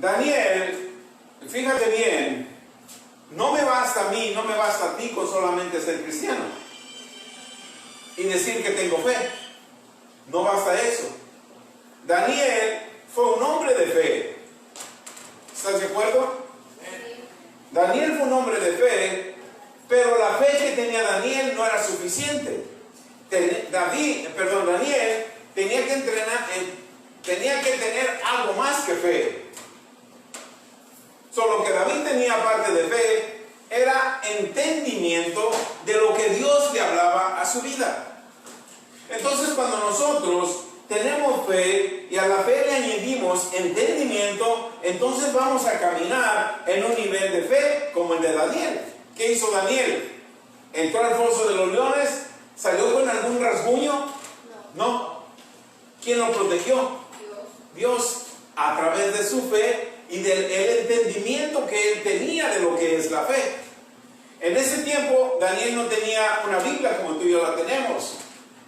Daniel, fíjate bien, no me basta a mí, no me basta a ti con solamente ser cristiano y decir que tengo fe. No basta eso. Daniel fue un hombre de fe. ¿Estás de acuerdo? Daniel fue un hombre de fe, pero la fe que tenía Daniel no era suficiente. Daniel tenía que tener algo más que fe. Solo que David tenía, aparte de fe, era entendimiento de lo que Dios le hablaba a su vida. Entonces, cuando nosotros tenemos fe y a la fe le añadimos entendimiento, entonces vamos a caminar en un nivel de fe como el de Daniel. ¿Qué hizo Daniel? ¿Entró al foso de los leones? ¿Salió con algún rasguño? No. ¿Quién lo protegió? Dios, a través de su fe y del entendimiento que él tenía de lo que es la fe. En ese tiempo Daniel no tenía una Biblia como tú y yo la tenemos,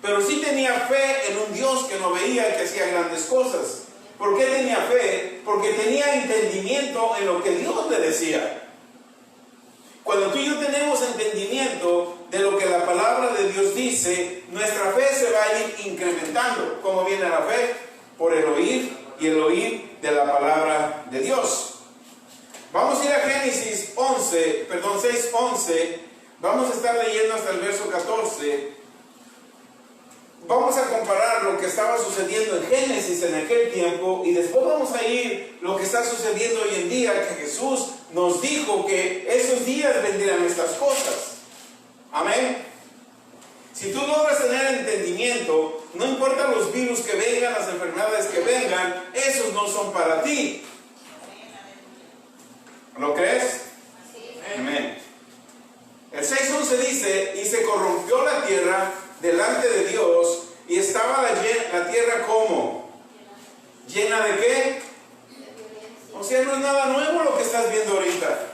pero sí tenía fe en un Dios que no veía y que hacía grandes cosas. ¿Por qué tenía fe? Porque tenía entendimiento en lo que Dios le decía. Cuando tú y yo tenemos entendimiento de lo que la palabra de Dios dice, nuestra fe se va a ir incrementando. ¿Cómo viene la fe? Por el oír y el oír de la palabra de Dios. Vamos a ir a Génesis 6:11. Vamos a estar leyendo hasta el verso 14. Vamos a comparar lo que estaba sucediendo en Génesis en aquel tiempo y después vamos a ir lo que está sucediendo hoy en día, que Jesús nos dijo que esos días vendrían estas cosas. Amén. Si tú logras tener entendimiento, no importa los virus que vengan, las enfermedades que vengan, esos no son para ti. ¿Lo crees? Amén. El 6:11 dice: y se corrompió la tierra delante de Dios, y estaba la tierra como llena de ¿qué? O sea, no es nada nuevo lo que estás viendo ahorita.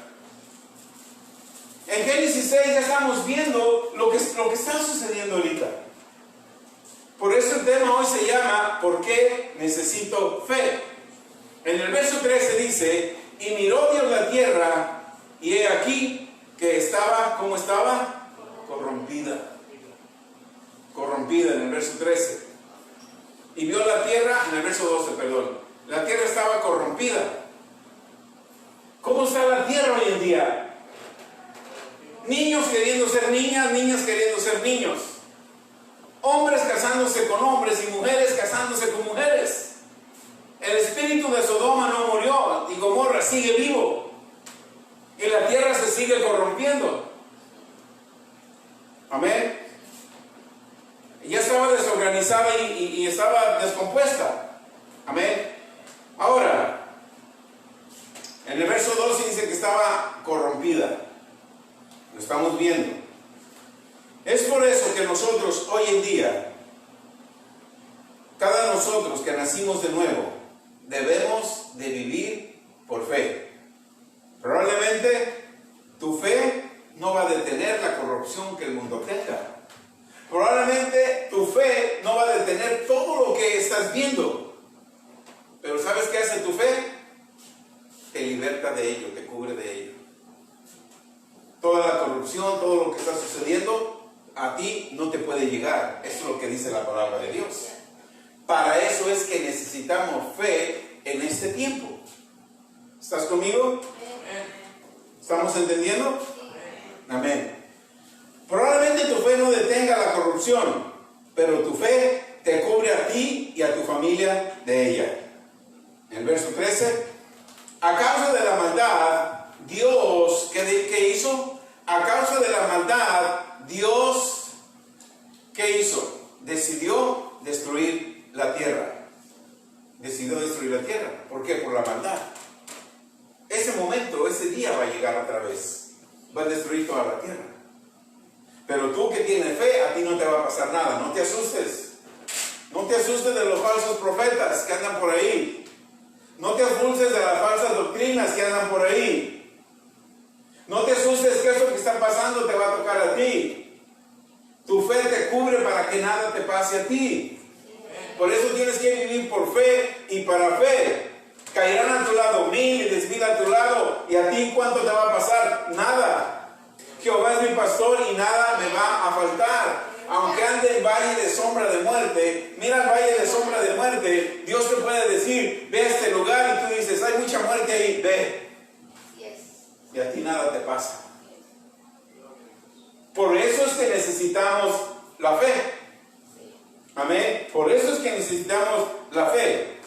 En Génesis 6 ya estamos viendo lo que está sucediendo ahorita. Por eso el tema hoy se llama ¿por qué necesito fe? En el verso 13 dice: y miró Dios la tierra, y he aquí que estaba, ¿cómo estaba? Corrompida en el verso 13. Y vio la tierra, en el verso 12, perdón. La tierra estaba corrompida. ¿Cómo está la tierra hoy en día? Niños queriendo ser niñas, niñas queriendo ser niños. Hombres casándose con hombres y mujeres casándose con mujeres. El espíritu de Sodoma no murió y Gomorra sigue vivo. Y la tierra se sigue corrompiendo. Amén. Ya estaba desorganizada y estaba descompuesta. Amén. Ahora, en el verso 12 dice que estaba corrompida. Lo estamos viendo. Es por eso que nosotros hoy en día, cada nosotros que nacimos de nuevo, debemos de vivir por fe. Probablemente tu fe no va a detener la corrupción que el mundo tenga. Probablemente tu fe no va a detener todo lo que estás viendo. Pero ¿sabes qué hace tu fe? Te liberta de ello, te cubre de ello. Toda la corrupción, todo lo que está sucediendo, a ti no te puede llegar. Eso es lo que dice la palabra de Dios. Para eso es que necesitamos fe en este tiempo. ¿Estás conmigo? ¿Estamos entendiendo? Amén. Probablemente tu fe no detenga la corrupción, pero tu fe te cubre a ti y a tu familia de ella. En el verso 13, a causa de la maldad, Dios, ¿qué hizo? A causa de la maldad, Dios, ¿qué hizo? Decidió destruir la tierra. Decidió destruir la tierra. ¿Por qué? Por la maldad. Ese momento, ese día va a llegar otra vez. Va a destruir toda la tierra. Pero tú que tienes fe, a ti no te va a pasar nada. No te asustes. No te asustes de los falsos profetas que andan por ahí. No te asustes de las falsas doctrinas que andan por ahí. No te asustes que eso que está pasando te va a tocar a ti. Tu fe te cubre para que nada te pase a ti. Por eso tienes que vivir por fe y para fe. Caerán a tu lado 1000 y 10,000 a tu lado, y a ti ¿cuánto te va a pasar? Nada. Jehová es mi pastor y nada me va a faltar. Aunque ande en valle de sombra de muerte, mira el valle de sombra de muerte, Dios te puede decir, ve a este lugar, y tú dices, hay mucha muerte ahí, ve. Y a ti nada te pasa. Por eso es que necesitamos la fe. Amén. Por eso es que necesitamos la fe.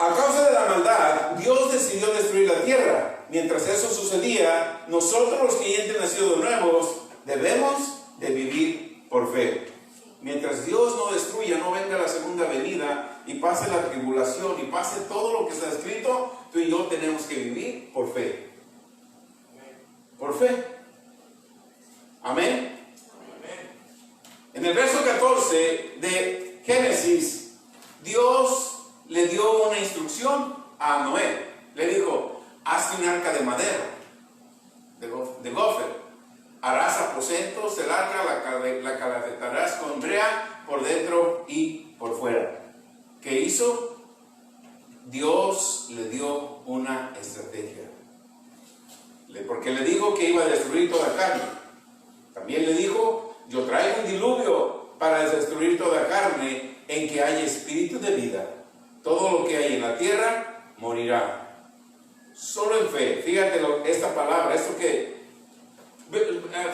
A causa de la maldad, Dios decidió destruir la tierra. Mientras eso sucedía, nosotros los creyentes nacidos de nuevos debemos de vivir por fe. Mientras Dios no destruya, no venga la segunda venida y pase la tribulación y pase todo lo que está escrito, tú y yo tenemos que vivir por fe. Por fe. Amén. En el verso 14 de Génesis, Dios le dio una instrucción a Noé. Le dijo, hazte un arca de madera, de gofer. Harás aposentos, el arca la calafatarás con brea por dentro y por fuera. ¿Qué hizo? Dios le dio una estrategia. Porque le dijo que iba a destruir toda carne. También le dijo, yo traigo un diluvio para destruir toda carne en que haya espíritu de vida. Todo lo que hay en la tierra morirá. Solo en fe. Fíjate esta palabra, esto que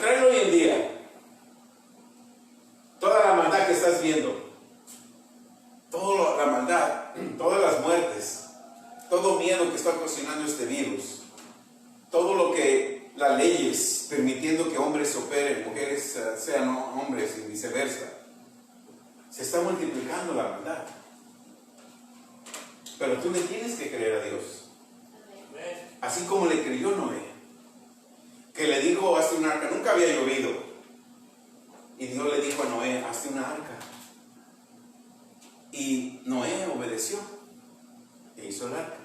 tráelo hoy en día. Toda la maldad que estás viendo, toda la maldad, todas las muertes, todo miedo que está ocasionando este virus, todo lo que las leyes permitiendo que hombres operen, mujeres sean hombres y viceversa, se está multiplicando la maldad. Pero tú le tienes que creer a Dios, así como le creyó Noé, que le dijo, hazte un arca. Nunca había llovido, y Dios le dijo a Noé, hazte una arca. Y Noé obedeció e hizo el arca.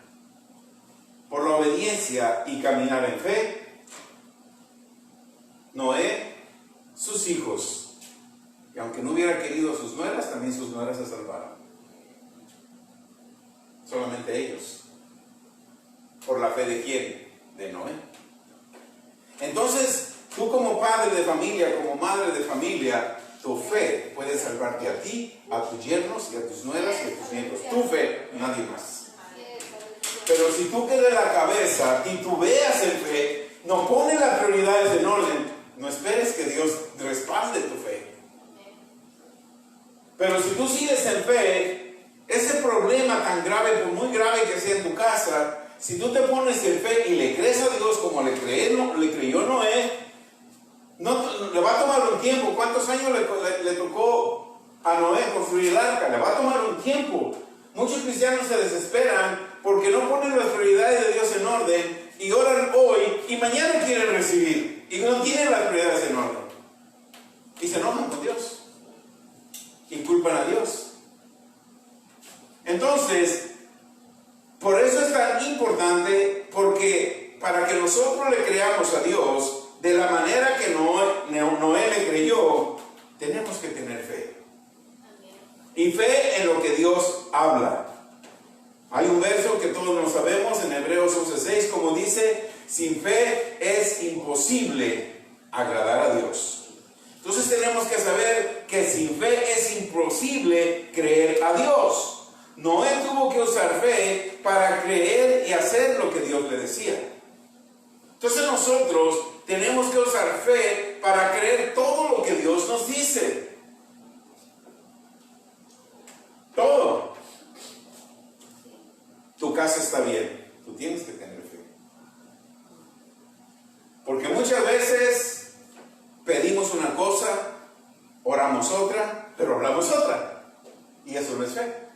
Por la obediencia y caminar en fe, Noé, sus hijos, y aunque no hubiera querido a sus nueras, también sus nueras se salvaron. Solamente ellos. ¿Por la fe de quién? De Noé. Entonces, tú como padre de familia, como madre de familia, tu fe puede salvarte a ti, a tus yernos y a tus nueras y a tus nietos. Tu fe, nadie más. Pero si tú quedas la cabeza y tú veas en fe, no pones las prioridades en orden, no esperes que Dios respalde tu fe. Pero si tú sigues en fe, ese problema tan grave, por muy grave que sea en tu casa, si tú te pones en fe y le crees a Dios como le creyó Noé, le va a tomar un tiempo. ¿Cuántos años le tocó a Noé construir el arca? Le va a tomar un tiempo. Muchos cristianos se desesperan porque no ponen las prioridades de Dios en orden y oran hoy y mañana quieren recibir y no tienen las prioridades en orden y se enojan con Dios y culpan a Dios. Entonces, por eso es tan importante, porque para que nosotros le creamos a Dios de la manera que Noé le creyó, tenemos que tener fe. Y fe en lo que Dios habla. Hay un verso que todos nos sabemos en Hebreos 11:6, como dice, sin fe es imposible agradar a Dios. Entonces tenemos que saber que sin fe es imposible creer a Dios. Noé tuvo que usar fe para creer y hacer lo que Dios le decía. Entonces nosotros tenemos que usar fe para creer todo lo que Dios nos dice. Todo. Tu casa está bien, tú tienes que tener fe. Porque muchas veces pedimos una cosa, oramos otra, pero hablamos otra. Y eso no es fe.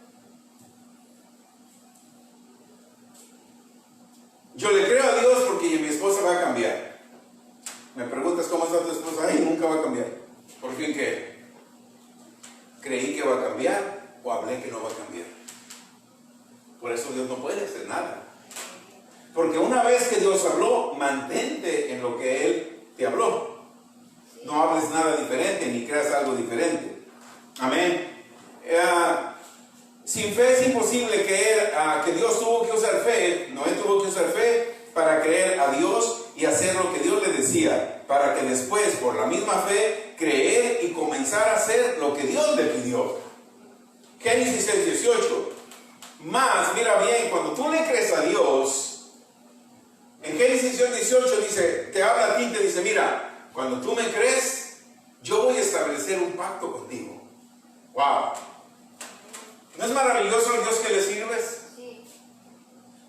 Yo le creo a Dios porque mi esposa va a cambiar. Me preguntas cómo está tu esposa. Ay, nunca va a cambiar. ¿Por fin qué? Creí que va a cambiar o hablé que no va a cambiar. Por eso Dios no puede hacer nada. Porque una vez que Dios habló, mantente en lo que Él te habló. No hables nada diferente ni creas algo diferente. Amén. Sin fe es imposible que Dios tuvo que usar fe, Noé tuvo que usar fe para creer a Dios y hacer lo que Dios le decía, para que después, por la misma fe, creer y comenzar a hacer lo que Dios le pidió. Génesis 6:18. Más, mira bien, cuando tú le crees a Dios, en Génesis 6:18 dice, te habla a ti y te dice, mira, cuando tú me crees, yo voy a establecer un pacto contigo. ¡Wow! ¿No es maravilloso el Dios que le sirves? Sí.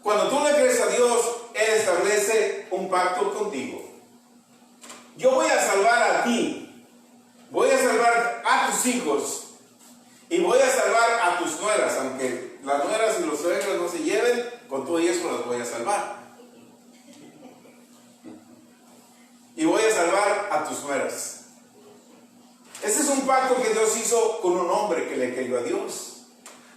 Cuando tú le crees a Dios, Él establece un pacto contigo. Yo voy a salvar a ti, voy a salvar a tus hijos y voy a salvar a tus nueras, aunque las nueras y los suegros no se lleven, con todo eso las voy a salvar. Y voy a salvar a tus nueras. Ese es un pacto que Dios hizo con un hombre que le creyó a Dios.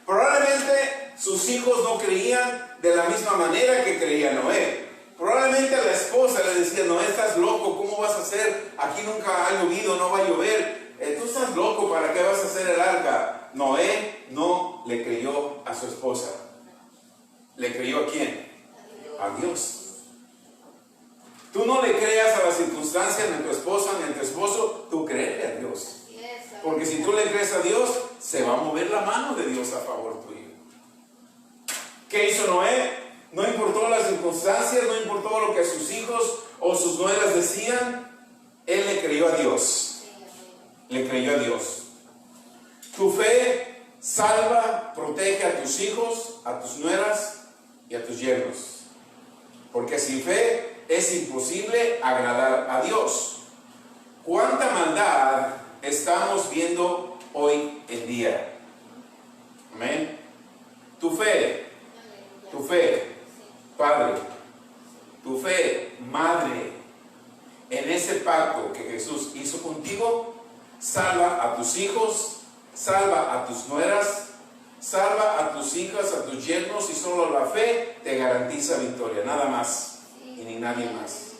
Probablemente sus hijos no creían de la misma manera que creía Noé. Probablemente a la esposa le decía, Noé, estás loco, ¿cómo vas a hacer? Aquí nunca ha llovido, no va a llover. Tú estás loco, ¿para qué vas a hacer el arca? Noé no le creyó a su esposa. ¿Le creyó a quién? A Dios. Tú no le creas a las circunstancias, ni a tu esposa, ni a tu esposo, tú créele a Dios. Porque si tú le crees a Dios, se va a mover la mano de Dios a favor tuyo. ¿Qué hizo Noé? No importó las circunstancias, no importó lo que sus hijos o sus nueras decían, él le creyó a Dios. Le creyó a Dios. Tu fe salva, protege a tus hijos, a tus nueras y a tus yernos. Porque sin fe es imposible agradar a Dios. ¿Cuánta maldad estamos viendo hoy en día? Amén. Tu fe, Padre, tu fe, Madre, en ese pacto que Jesús hizo contigo, salva a tus hijos, salva a tus nueras, salva a tus hijas, a tus yernos, y solo la fe te garantiza victoria, nada más y ni nadie más.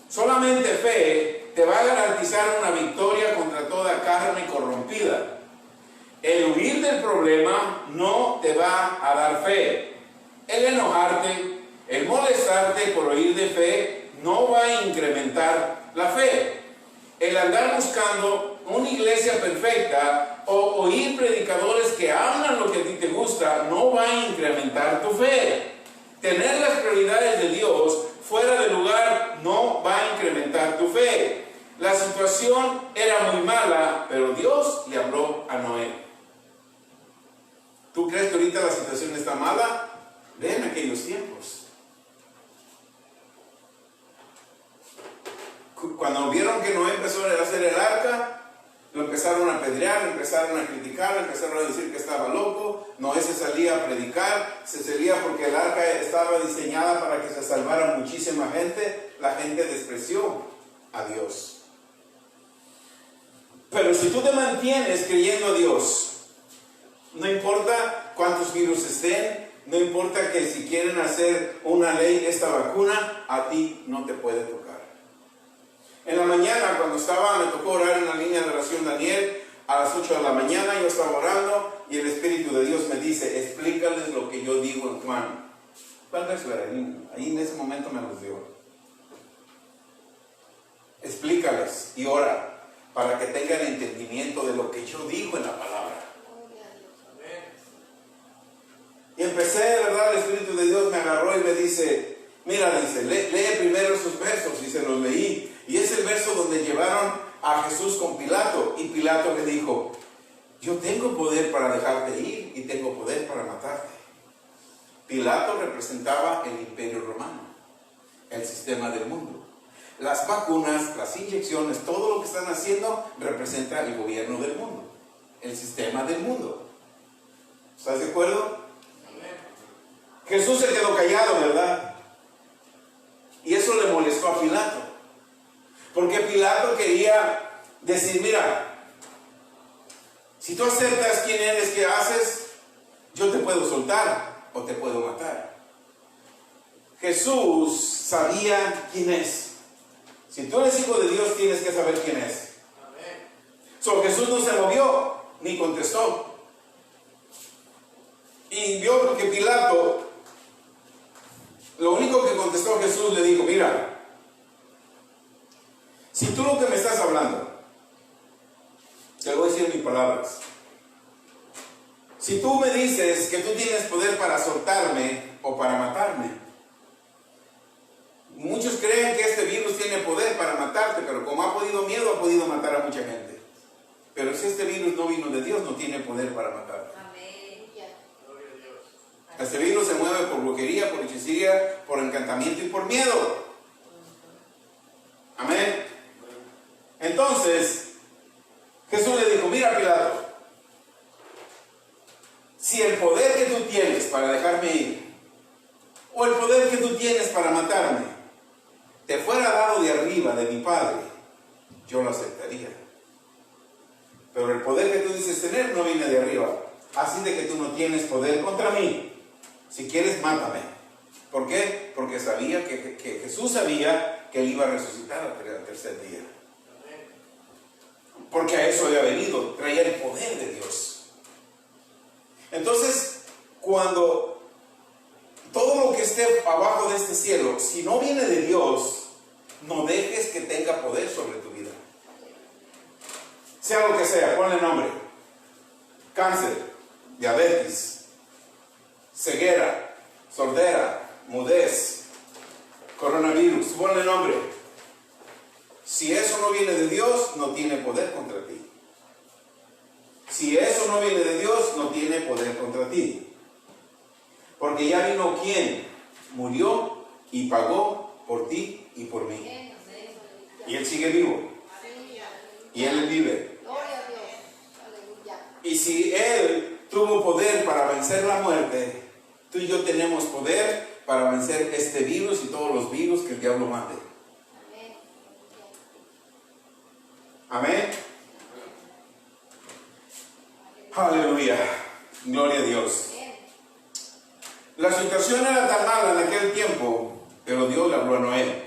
Solamente fe te va a garantizar una victoria contra toda carne corrompida. El huir del problema no te va a dar fe. El enojarte, el molestarte por huir de fe no va a incrementar la fe. El andar buscando una iglesia perfecta o oír predicadores que hablan lo que a ti te gusta no va a incrementar tu fe. Tener las prioridades de Dios fuera de lugar no va a incrementar tu fe. La situación era muy mala, pero Dios le habló a Noé. ¿Tú crees que ahorita la situación está mala? Ve en aquellos tiempos. Cuando vieron que Noé empezó a hacer el arca, lo empezaron a apedrear, lo empezaron a criticar, empezaron a decir que estaba loco. Noé se salía a predicar, se salía porque el arca estaba diseñada para que se salvara muchísima gente. La gente despreció a Dios. Pero si tú te mantienes creyendo a Dios, no importa cuántos virus estén, no importa que si quieren hacer una ley, esta vacuna, a ti no te puede tocar. En la mañana, cuando me tocó orar en la línea de oración Daniel, a las 8 de la mañana yo estaba orando y el Espíritu de Dios me dice, explícales lo que yo digo en Juan. ¿Cuál verso era? Ahí en ese momento me los dio. Explícales y ora para que tengan entendimiento de lo que yo digo en la palabra. Y empecé, ¿verdad? El Espíritu de Dios me agarró y me dice, mira, dice, lee primero esos versos, y se los leí. Y es el verso donde llevaron a Jesús con Pilato, y Pilato le dijo, yo tengo poder para dejarte ir y tengo poder para matarte. Pilato representaba el imperio romano, el sistema del mundo. Las vacunas, las inyecciones, todo lo que están haciendo representa el gobierno del mundo, el sistema del mundo. ¿Estás de acuerdo? Jesús se quedó callado, ¿verdad? Y eso le molestó a Pilato. Porque Pilato quería decir, mira, si tú aceptas quién eres, qué haces, yo te puedo soltar o te puedo matar. Jesús sabía quién es. Si tú eres hijo de Dios, tienes que saber quién es. So, Jesús no se movió ni contestó. Y vio que Pilato, lo único que contestó Jesús, le dijo: mira, si tú lo que me estás hablando, te lo voy a decir en mis palabras. Si tú me dices que tú tienes poder para soltarme o para matarme, muchos creen que este virus tiene poder para matarte, pero como ha podido miedo, ha podido matar a mucha gente. Pero si este virus no vino de Dios, no tiene poder para matarte. Amén. Este virus se mueve por brujería, por hechicería, por encantamiento y por miedo. Amén. Entonces, Jesús le dijo: mira, Pilato, si el poder que tú tienes para dejarme ir, o el poder que tú tienes para matarme, te fuera dado de arriba, de mi Padre, yo lo aceptaría. Pero el poder que tú dices tener no viene de arriba. Así de que tú no tienes poder contra mí. Si quieres, mátame. ¿Por qué? Porque sabía que Jesús sabía que él iba a resucitar al tercer día. Porque a eso había venido, traía el poder de Dios. Entonces, cuando todo lo que esté abajo de este cielo, si no viene de Dios, no dejes que tenga poder sobre tu vida. Sea lo que sea, ponle nombre: cáncer, diabetes, ceguera, sordera, mudez, coronavirus, ponle nombre. Si eso no viene de Dios, no tiene poder contra ti. Si eso no viene de Dios, no tiene poder contra ti. Porque ya vino quien murió y pagó por ti y por mí. Y Él sigue vivo. Y Él vive. Y si Él tuvo poder para vencer la muerte, tú y yo tenemos poder para vencer este virus y todos los virus que el diablo mande. Amén. Aleluya. Gloria a Dios. La situación era tan mala en aquel tiempo, pero Dios le habló a Noé.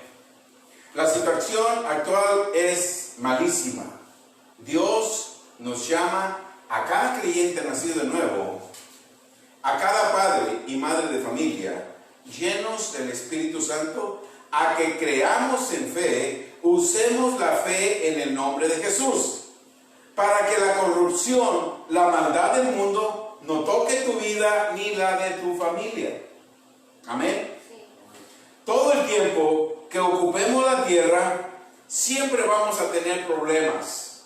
La situación actual es malísima. Dios nos llama a cada creyente nacido de nuevo, a cada padre y madre de familia, llenos del Espíritu Santo, a que creamos en fe, usemos la fe en el nombre de Jesús, para que la corrupción, la maldad del mundo no toque tu vida ni la de tu familia. Amén. Todo el tiempo que ocupemos la tierra, siempre vamos a tener problemas.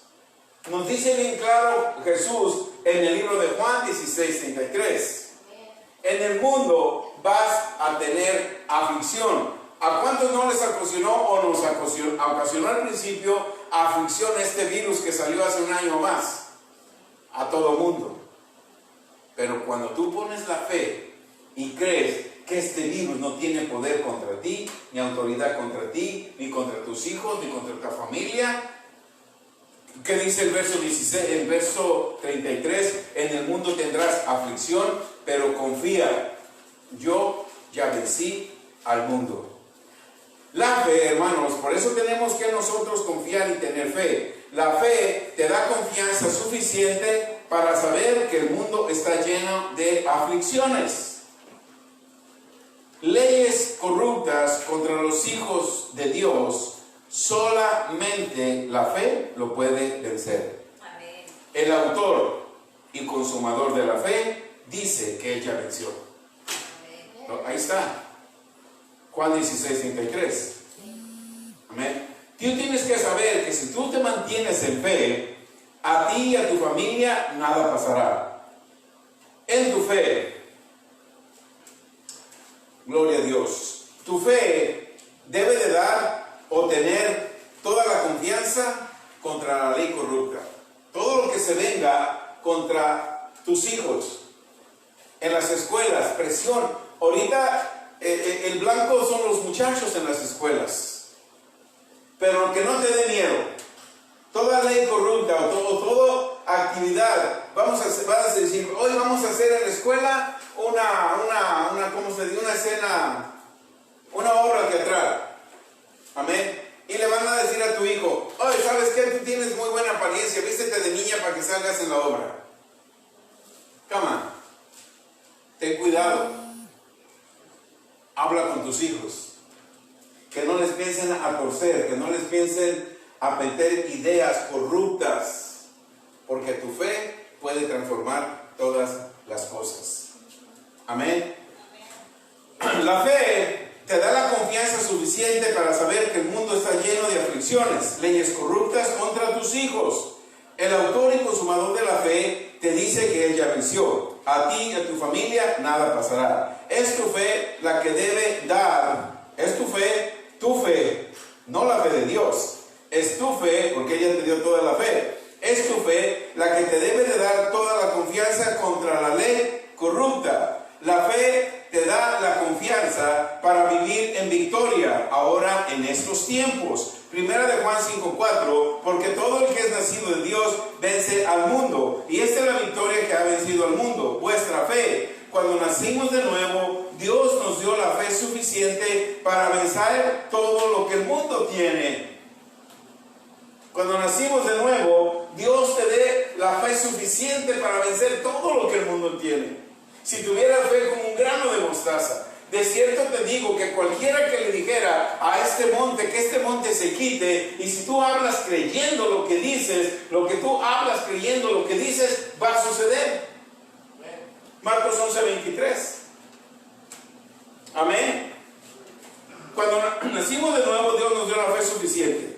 Nos dice bien claro Jesús en el libro de Juan 16:33. En el mundo vas a tener aflicción. ¿A cuántos no les ocasionó o nos ocasionó al principio aflicción este virus que salió hace un año o más? A todo mundo. Pero cuando tú pones la fe y crees que este virus no tiene poder contra ti, ni autoridad contra ti, ni contra tus hijos, ni contra tu familia, ¿qué dice el verso 16, el verso 33? En el mundo tendrás aflicción, pero confía, yo ya vencí al mundo. La fe, hermanos, por eso tenemos que nosotros confiar y tener fe. La fe te da confianza suficiente para saber que el mundo está lleno de aflicciones. Leyes corruptas contra los hijos de Dios, solamente la fe lo puede vencer. Amén. El autor y consumador de la fe dice que ella venció. Amén. Ahí está. Juan 16:33. Amén. Tú tienes que saber que si tú te mantienes en fe, a ti y a tu familia nada pasará. En tu fe, gloria a Dios, tu fe debe de dar o tener toda la confianza contra la ley corrupta. Todo lo que se venga contra tus hijos, en las escuelas, presión. Ahorita el blanco son los muchachos en las escuelas. Pero que no te dé miedo. Toda ley corrupta o toda actividad, vas a decir, hoy vamos a hacer en la escuela ¿cómo se dice? Una escena, una obra teatral. Amén. Y le van a decir a tu hijo, oye, ¿sabes qué? Tú tienes muy buena apariencia, vístete de niña para que salgas en la obra. Come on. ten cuidado. Habla con tus hijos. Que no les piensen a torcer, que no les piensen a meter ideas corruptas, porque tu fe puede transformar todas las cosas. Amén. La fe te da la confianza suficiente para saber que el mundo está lleno de aflicciones, leyes corruptas contra tus hijos. El autor y consumador de la fe te dice que Él ya venció. A ti y a tu familia nada pasará. Es tu fe la que debe dar. Es tu fe, no la fe de Dios. Es tu fe, porque ella te dio toda la fe. Es tu fe la que te debe de dar toda la confianza contra la ley corrupta. La fe te da la confianza para vivir en victoria ahora en estos tiempos. Primera de Juan 5:4, porque todo el que es nacido de Dios vence al mundo. Y esta es la victoria que ha vencido al mundo, vuestra fe. Cuando nacimos de nuevo, Dios nos dio la fe suficiente para vencer todo lo que el mundo tiene. Cuando nacimos de nuevo, Dios te dé la fe suficiente para vencer todo lo que el mundo tiene. Si tuvieras fe como un grano de mostaza, de cierto te digo que cualquiera que le dijera a este monte, que este monte se quite, y si tú hablas creyendo lo que dices, lo que tú hablas creyendo lo que dices, va a suceder. Marcos 11:23. Amén. Cuando nacimos de nuevo, Dios nos dio la fe suficiente.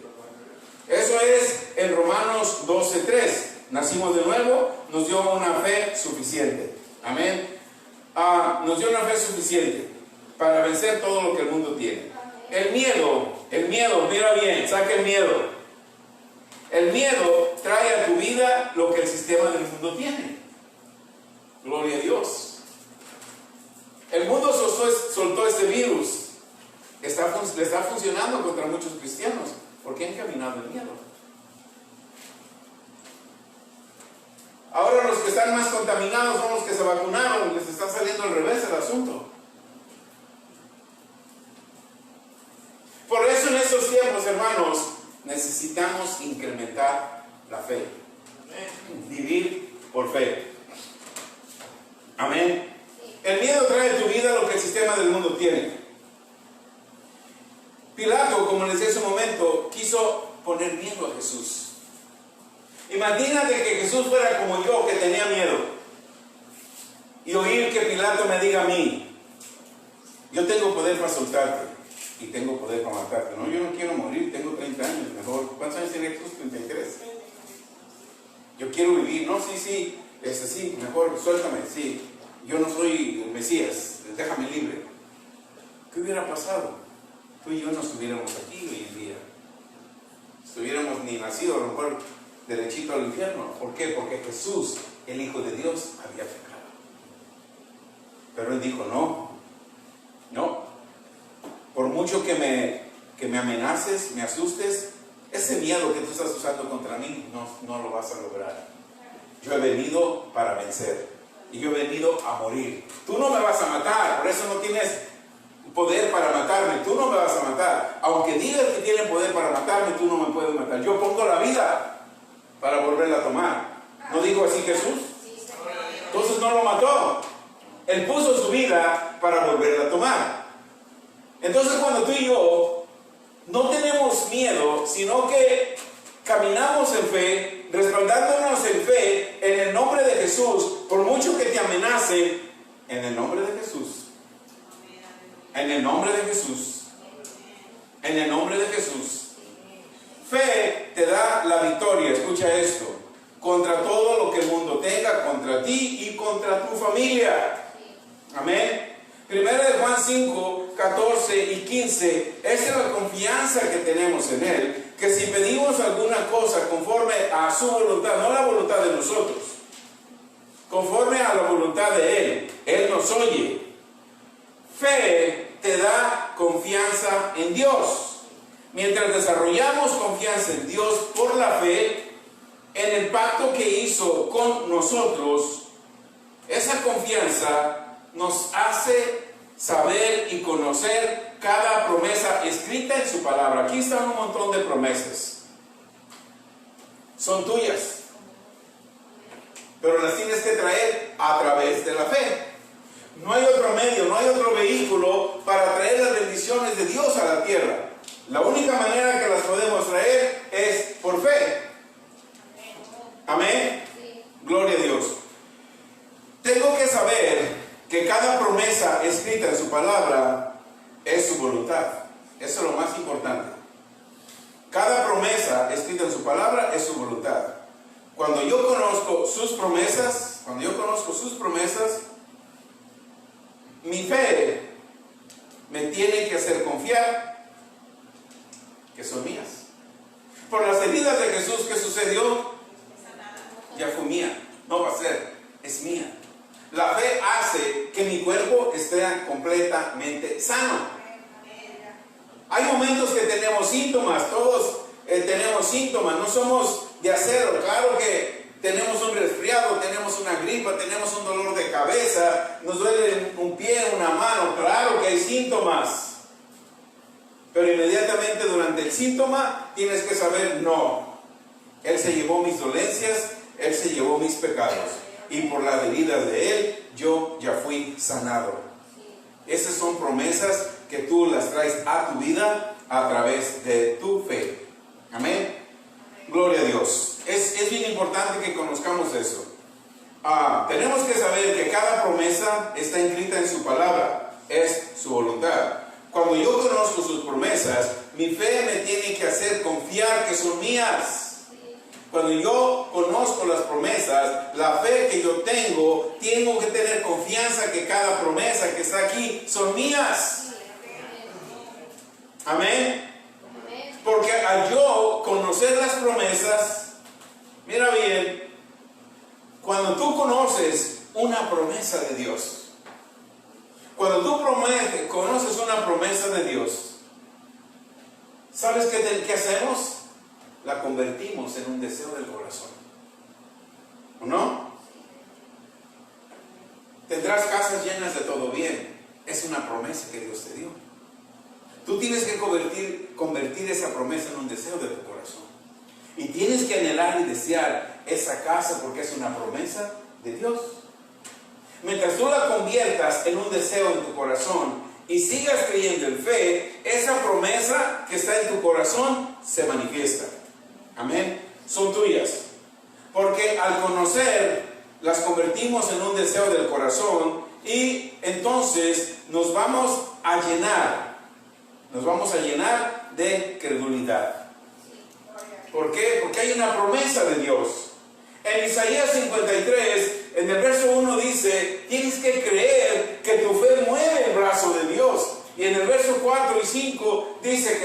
Eso es en Romanos 12:3. Nacimos de nuevo, nos dio una fe suficiente. Amén. Nos dio una fe suficiente para vencer todo lo que el mundo tiene. El miedo, mira bien, saca el miedo. El miedo trae a tu vida lo que el sistema del mundo tiene. Gloria a Dios. El mundo soltó este virus. Le está funcionando contra muchos cristianos porque han caminado en miedo. Ahora los que están más contaminados son los que se vacunaron. Les está saliendo al revés el asunto. Por eso en estos tiempos, hermanos, necesitamos incrementar la fe. Vivir por fe. Amén. El miedo trae a tu vida lo que el sistema del mundo tiene. Pilato, como les decía hace un momento, quiso poner miedo a Jesús. Imagínate que Jesús fuera como yo, que tenía miedo, y oír que Pilato me diga a mí: yo tengo poder para soltarte y tengo poder para matarte. No, yo no quiero morir, tengo 30 años, mejor. ¿Cuántos años tiene Jesús? 33. Yo quiero vivir. No, sí, sí, mejor suéltame, sí. Yo no soy el Mesías, déjame libre. ¿Qué hubiera pasado? Tú y yo no estuviéramos aquí hoy en día. Estuviéramos ni nacidos, a lo mejor derechito al infierno. ¿Por qué? Porque Jesús, el Hijo de Dios, había pecado. Pero Él dijo: no. Por mucho que me amenaces, me asustes, ese miedo que tú estás usando contra mí, no lo vas a lograr. Yo he venido para vencer. Y yo he venido a morir. Tú no me vas a matar, por eso no tienes poder para matarme. Tú no me vas a matar. Aunque digas que tienes poder para matarme, tú no me puedes matar. Yo pongo la vida para volverla a tomar. ¿No dijo así Jesús? Entonces no lo mató. Él puso su vida para volverla a tomar. Entonces cuando tú y yo no tenemos miedo, sino que caminamos en fe, respaldándonos en fe, en el nombre de Jesús, por mucho que te amenacen, en el nombre de Jesús. En el nombre de Jesús. En el nombre de Jesús. Fe te da la victoria, escucha esto, contra todo lo que el mundo tenga, contra ti y contra tu familia. Amén. Primera de Juan 5, 14 y 15. Esa es la confianza que tenemos en Él, que si pedimos alguna cosa conforme a su voluntad, no la voluntad de nosotros, conforme a la voluntad de Él, Él nos oye. Fe te da confianza en Dios. Mientras desarrollamos confianza en Dios por la fe, en el pacto que hizo con nosotros, esa confianza nos hace saber y conocer cada promesa escrita en su palabra. Aquí están un montón de promesas. Son tuyas, pero las tienes que traer a través de la fe. que cada promesa escrita en su palabra es su voluntad. Eso es lo más importante. Cada promesa escrita en su palabra es su voluntad. Cuando yo conozco sus promesas, mi fe me tiene que hacer confiar que son mías. Por las heridas de Jesús, ¿qué sucedió? Ya fue mía, no va a ser, es mía. La fe hace que mi cuerpo esté completamente sano. Hay momentos que tenemos síntomas, todos tenemos síntomas, no somos de acero. Claro que tenemos un resfriado, tenemos una gripa, tenemos un dolor de cabeza, nos duele un pie, una mano, claro que hay síntomas. Pero inmediatamente durante el síntoma tienes que saber, no, Él se llevó mis dolencias, Él se llevó mis pecados, y por las heridas de Él yo ya fui sanado. Esas son promesas que tú las traes a tu vida a través de tu fe. Amén. Gloria a Dios. Es bien importante que conozcamos eso. Tenemos que saber que cada promesa está escrita en su palabra, es su voluntad. Cuando yo conozco sus promesas, mi fe me tiene que hacer confiar que son mías. Cuando yo conozco las promesas, la fe que yo tengo que tener confianza que cada promesa que está aquí son mías. Amén. Porque al yo conocer las promesas, mira bien, cuando tú conoces una promesa de Dios, cuando tú conoces una promesa de Dios, ¿sabes qué hacemos? La convertimos en un deseo del corazón. ¿O no? Tendrás casas llenas de todo bien. Es una promesa que Dios te dio. Tú tienes que convertir esa promesa en un deseo de tu corazón. Y tienes que anhelar y desear esa casa porque es una promesa de Dios. Mientras tú la conviertas en un deseo en tu corazón y sigas creyendo en fe, esa promesa que está en tu corazón se manifiesta. Amén. Son tuyas. Porque al conocer, las convertimos en un deseo del corazón y entonces nos vamos a llenar. Nos vamos a llenar de credulidad. ¿Por qué? Porque hay una promesa de Dios. En Isaías 53, en el verso 1 dice, tienes que creer que tu fe mueve el brazo de Dios. Y en el verso 4 y 5 dice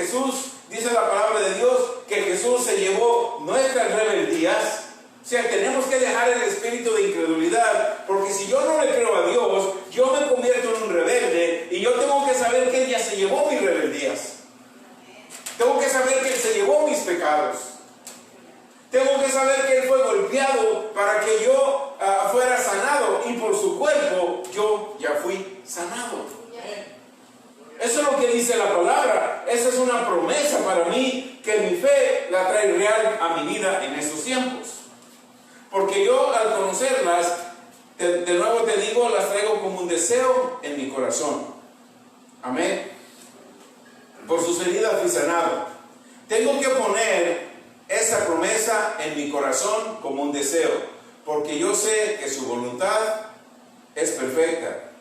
dice la palabra de Dios, que Jesús se llevó nuestras rebeldías. O sea, tenemos que dejar el espíritu de incredulidad, porque si yo no le creo a Dios, yo me convierto en un rebelde, y yo tengo que saber que Él ya se llevó mis rebeldías. Tengo que saber que Él se llevó mis pecados. Tengo que saber que Él fue golpeado para que yo fuera sanado, y por su cuerpo yo ya fui sanado. Eso es lo que dice la palabra. Esa es una promesa para mí, que mi fe la trae real a mi vida en estos tiempos. Porque yo al conocerlas, de nuevo te digo, las traigo como un deseo en mi corazón. Amén. Por sus heridas fui sanado. Tengo que poner esa promesa en mi corazón como un deseo, porque yo sé que su voluntad es perfecta.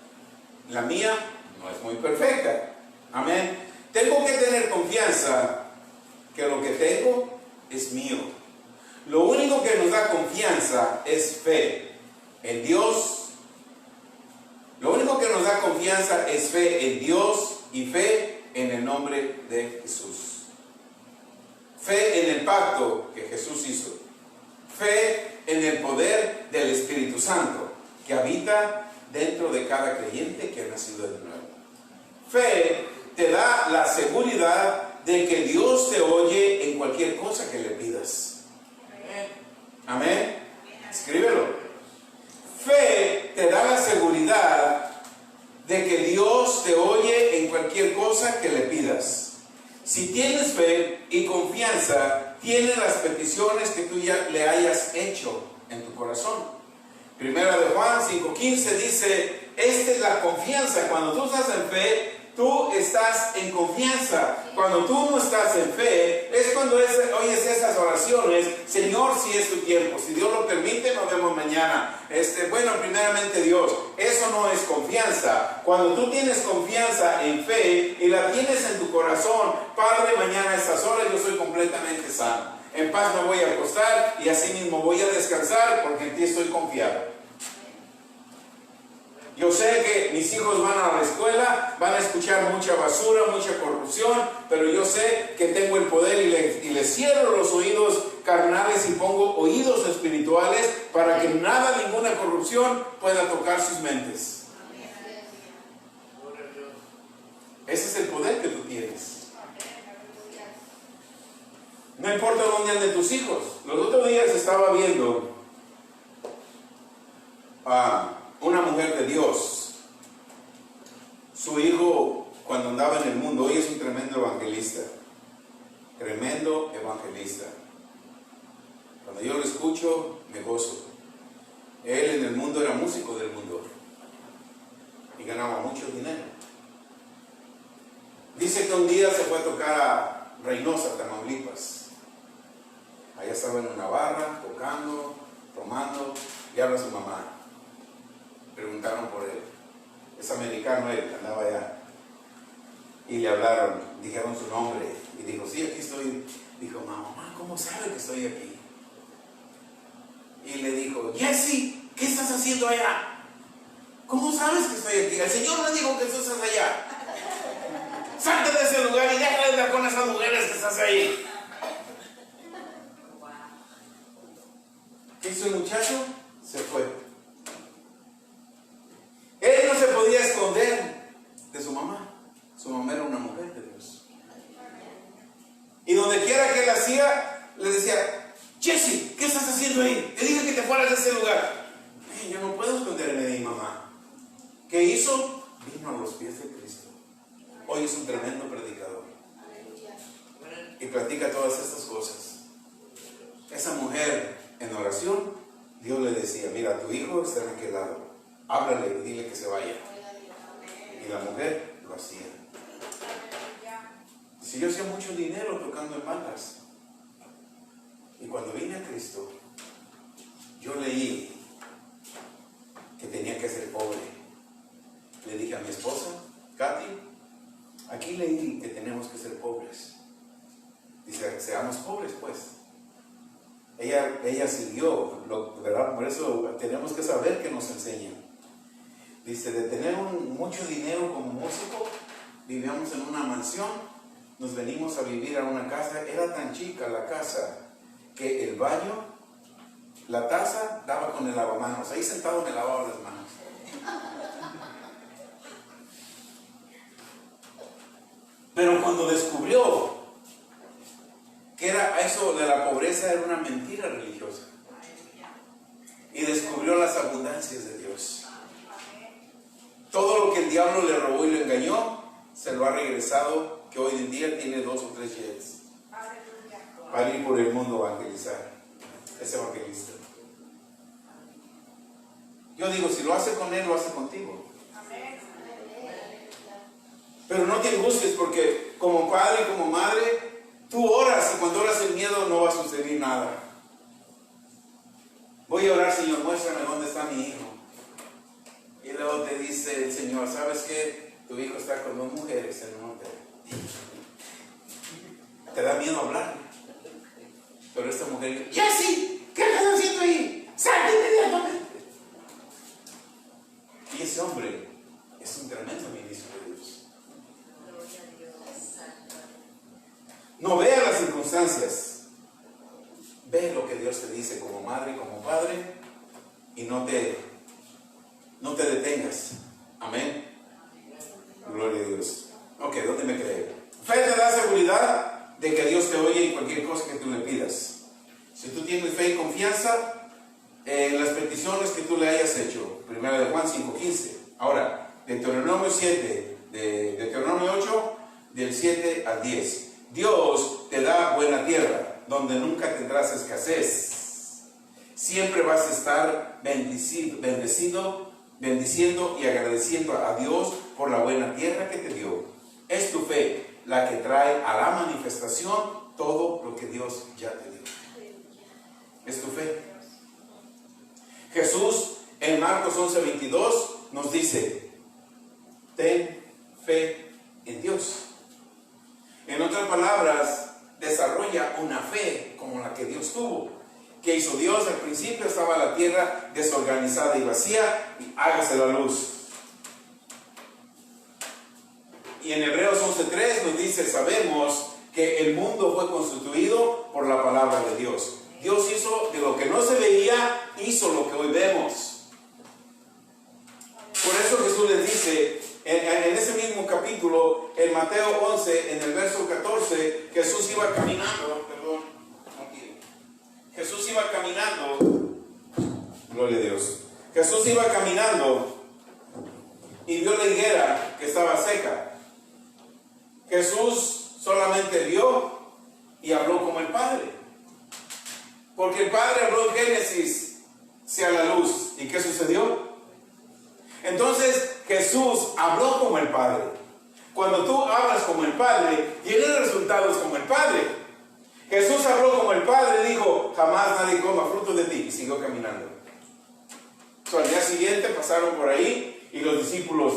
La mía no es muy perfecta. Amén. Tengo que tener confianza que lo que tengo es mío. Lo único que nos da confianza es fe en Dios. Lo único que nos da confianza es fe en Dios y fe en el nombre de Jesús. Fe en el pacto que Jesús hizo. Fe en el poder del Espíritu Santo que habita dentro de cada creyente que ha nacido de nuevo. Fe te da la seguridad de que Dios te oye en cualquier cosa que le pidas. Amén. Escríbelo. Fe te da la seguridad de que Dios te oye en cualquier cosa que le pidas. Si tienes fe y confianza, tienes las peticiones que tú ya le hayas hecho en tu corazón. Primera de Juan 5:15 dice, esta es la confianza. Cuando tú estás en fe, tú estás en confianza. Cuando tú no estás en fe, es cuando oyes esas oraciones, Señor, si es tu tiempo, si Dios lo permite, nos vemos mañana. Bueno, primeramente Dios. Eso no es confianza. Cuando tú tienes confianza en fe y la tienes en tu corazón, Padre, mañana a estas horas yo soy completamente sano. En paz me voy a acostar y así mismo voy a descansar porque en ti estoy confiado. Yo sé que mis hijos van a la escuela, van a escuchar mucha basura, mucha corrupción, pero yo sé que tengo el poder y les cierro los oídos carnales y pongo oídos espirituales para que nada, ninguna corrupción pueda tocar sus mentes. Ese es el poder que tú tienes. No importa dónde anden tus hijos. Los otros días estaba viendo una mujer de Dios. Su hijo, cuando andaba en el mundo, hoy es un tremendo evangelista. Tremendo evangelista. Cuando yo lo escucho, me gozo. Él en el mundo era músico del mundo y ganaba mucho dinero. Dice que un día se fue a tocar a Reynosa, Tamaulipas. Allá estaba en una barra, tocando, tomando, y habla su mamá. Preguntaron por él. Es americano él, andaba allá. Y le hablaron, dijeron su nombre. Y dijo, sí, aquí estoy. Dijo, mamá, ¿cómo sabe que estoy aquí? Y le dijo, Jesse, ¿qué estás haciendo allá? ¿Cómo sabes que estoy aquí? El Señor me dijo que tú estás allá. Salte de ese lugar y deja de estar con esas mujeres que estás ahí. ¿Qué hizo el muchacho? Se fue. Él no se podía esconder de su mamá. Su mamá era una mujer de Dios. Y donde quiera que él hacía, le decía, Jesse, ¿qué estás haciendo ahí? Te dije que te fueras de ese lugar. Yo no puedo esconderme de mi mamá. ¿Qué hizo? Vino a los pies de Cristo. Hoy es un tremendo predicador. Y platica todas estas cosas. Esa mujer en oración, Dios le decía, mira, tu hijo está en aquel lado. Háblale y dile que se vaya. Y la mujer lo hacía. Si yo hacía mucho dinero tocando en bandas. Y cuando vine a Cristo, yo leí que tenía que ser pobre. Le dije a mi esposa, Katy, aquí leí que tenemos que ser pobres. Dice, seamos pobres pues. Ella siguió, ¿verdad? Por eso tenemos que saber que nos enseñan. Dice, de tener mucho dinero como músico, vivíamos en una mansión, nos venimos a vivir a una casa, era tan chica la casa, que el baño, la taza, daba con el lavamanos, ahí sentado me lavaba las manos. Pero cuando descubrió que era eso de la pobreza era una mentira religiosa y descubrió las abundancias de Dios, todo lo que el diablo le robó y le engañó se lo ha regresado, que hoy en día tiene 2 o 3 jets para ir por el mundo a evangelizar. Es evangelista. Yo digo, si lo hace con él, lo hace contigo. Pero no te angusties, porque como padre y como madre tú oras, y cuando oras el miedo no va a suceder nada. Voy a orar, Señor, muéstrame dónde está mi hijo. Y luego te dice el Señor, ¿sabes qué? Tu hijo está con 2 mujeres en un hotel. Te da miedo hablar. Pero esta mujer dice, Jesse, ¿qué estás haciendo ahí? ¡Salte inmediatamente! Y ese hombre es un tremendo ministro de Dios. No vea las circunstancias, ve lo que Dios te dice como madre y como padre y no te detengas. Amén. Gloria a Dios. Ok, ¿dónde me quedé? Fe te da seguridad de que Dios te oye en cualquier cosa que tú le pidas. Si tú tienes fe y confianza en las peticiones que tú le hayas hecho. 1 de Juan 5:15. Ahora, Deuteronomio 7, de Deuteronomio 8, del 7 al 10. Dios te da buena tierra, donde nunca tendrás escasez. Siempre vas a estar bendiciendo y agradeciendo a Dios por la buena tierra que te dio. Es tu fe la que trae a la manifestación todo lo que Dios ya te dio. Es tu fe. Jesús en Marcos 11:22 nos dice, ten fe en Dios. En otras palabras, desarrolla una fe como la que Dios tuvo. ¿Qué hizo Dios? Al principio estaba la tierra desorganizada y vacía, y hágase la luz. Y en Hebreos 11:3 nos dice, sabemos que el mundo fue constituido por la palabra de Dios. Dios hizo de lo que no se veía, hizo lo que hoy vemos. Por eso Jesús les dice, en ese mismo capítulo, en Mateo 11, en el verso 14, Jesús iba caminando, Jesús iba caminando, gloria a Dios, Jesús iba caminando y vio la higuera que estaba seca. Jesús solamente vio y habló como el Padre. Porque el Padre habló en Génesis, sea la luz. ¿Y qué sucedió? Entonces Jesús habló como el Padre. Cuando tú hablas como el Padre, tienes resultados como el Padre. Jesús habló como el Padre, dijo, jamás nadie coma fruto de ti, y siguió caminando. Al día siguiente pasaron por ahí y los discípulos,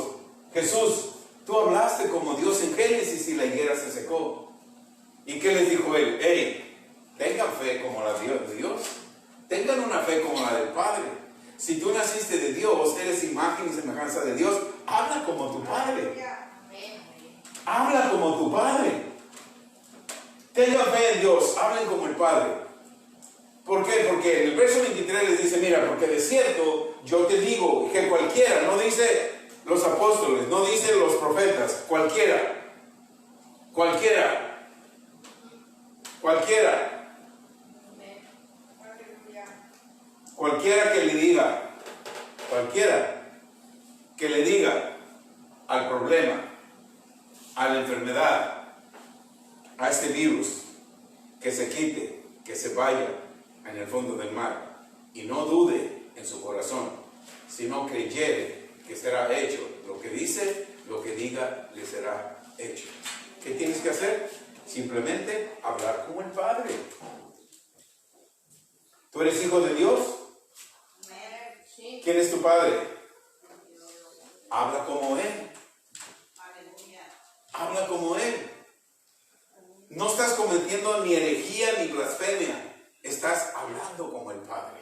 Jesús, tú hablaste como Dios en Génesis y la higuera se secó. ¿Y qué les dijo él? Hey, tengan fe como la de Dios. Tengan una fe como la del Padre. Si tú naciste de Dios, eres imagen y semejanza de Dios, habla como tu Padre. Habla como tu Padre. Tengan fe en Dios, hablen como el Padre. ¿Por qué? Porque en el verso 23 les dice, mira, porque de cierto yo te digo que cualquiera, no dice los apóstoles, no dice los profetas, cualquiera que le diga al problema, a la enfermedad, a este virus, que se quite, que se vaya en el fondo del mar, y no dude en su corazón, sino creyere que será hecho lo que dice, lo que diga, le será hecho. ¿Qué tienes que hacer? Simplemente hablar como el Padre. ¿Tú eres hijo de Dios? ¿Quién es tu Padre? Habla como Él. Habla como Él. No estás cometiendo ni herejía ni blasfemia. Estás hablando como el Padre.